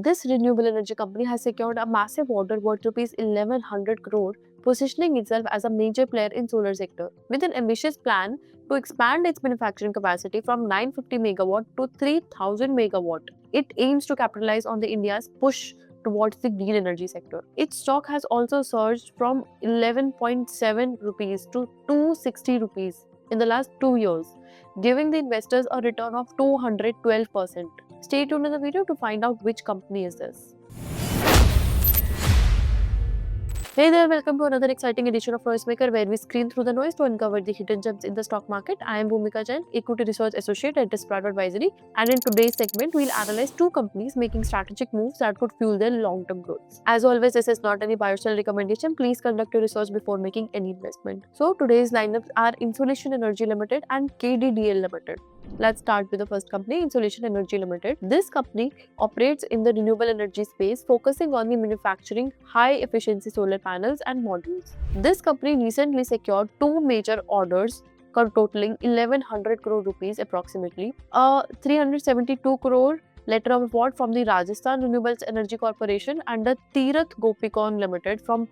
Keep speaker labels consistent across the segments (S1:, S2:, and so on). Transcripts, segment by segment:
S1: This renewable energy company has secured a massive order worth rupees 1100 crore, positioning itself as a major player in solar sector. With an ambitious plan to expand its manufacturing capacity from 950 megawatt to 3000 megawatt, it aims to capitalize on the India's push towards the green energy sector. Its stock has also surged from 11.7 rupees to 260 rupees in the last 2 years, giving the investors a return of 212%. Stay tuned in the video to find out which company is this. Hey there, welcome to another exciting edition of Noisemaker, where we screen through the noise to uncover the hidden gems in the stock market. I am Bhumika Jain, Equity Research Associate at Desperado Advisory, and in today's segment, we'll analyze two companies making strategic moves that could fuel their long-term growth. As always, this is not any buy or sell recommendation. Please conduct your research before making any investment. So today's lineups are Insolation Energy Limited and KDDL Limited. Let's start with the first company, Insolation Energy Limited. This company operates in the renewable energy space, focusing on the manufacturing high-efficiency solar panels and modules. This company recently secured two major orders totaling 1100 crore rupees approximately, a 372 crore letter of award from the Rajasthan Renewables Energy Corporation and the Tirath Gopikon Limited for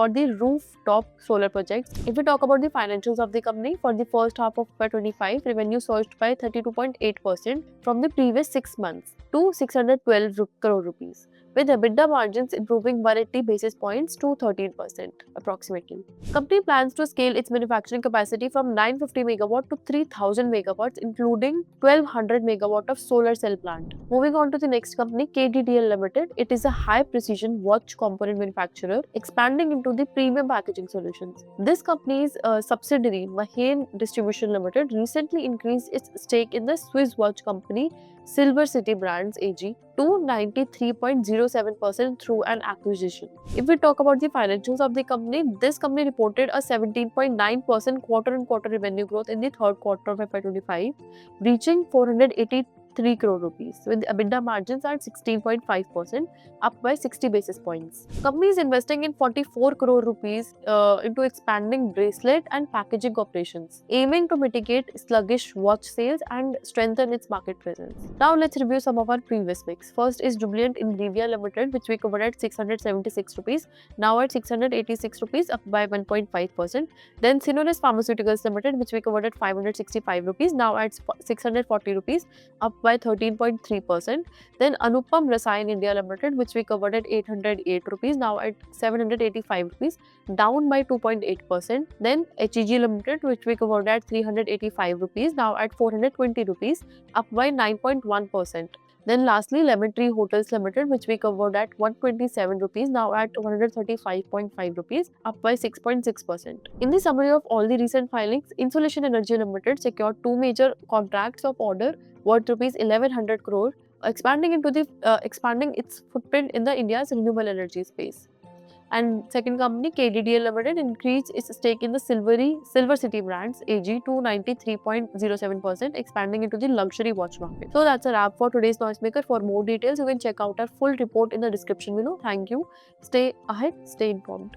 S1: the rooftop solar projects. If we talk about the financials of the company, for the first half of 2025, revenue surged by 32.8% from the previous 6 months to 612 crore rupees, with EBITDA margins improving 180 basis points to 13% approximately. Company plans to scale its manufacturing capacity from 950 megawatt to 3000 megawatts, including 1200 megawatt of solar cell plant. Moving on to the next company, KDDL Limited. It is a high precision watch component manufacturer expanding into the premium packaging solutions. This company's subsidiary, Maheen Distribution Limited, recently increased its stake in the Swiss watch company Silver City Brands AG to 93.07% through an acquisition. If we talk about the financials of the company, this company reported a 17.9% quarter-on-quarter revenue growth in the third quarter of FY25, reaching 483 crore rupees, with EBITDA margins at 16.5%, up by 60 basis points. Company is investing in 44 crore rupees into expanding bracelet and packaging operations, aiming to mitigate sluggish watch sales and strengthen its market presence. Now let's review some of our previous picks. First is Jubilant Ingrevia Limited, which we covered at 676 rupees, now at 686 rupees, up by 1.5%. Then Syneos Pharmaceuticals Limited, which we covered at 565 rupees, now at 640 rupees, up by 13.3%. Then Anupam Rasayan India Limited, which we covered at 808 rupees, now at 785 rupees, down by 2.8%. Then HEG Limited, which we covered at 385 rupees, now at 420 rupees, up by 9.1%. Then lastly, Lemon Tree Hotels Limited, which we covered at 127 rupees, now at 135.5 rupees, up by 6.6%. In the summary of all the recent filings, Insolation Energy Limited secured two major contracts of order worth rupees 1100 crore, expanding its footprint in the India's renewable energy space. And second company, KDDL Limited, increased its stake in the Silver City Brands AG to 93.07%, expanding into the luxury watch market. So that's a wrap for today's Noisemaker. For more details, you can check out our full report in the description below. Thank you. Stay ahead, stay informed.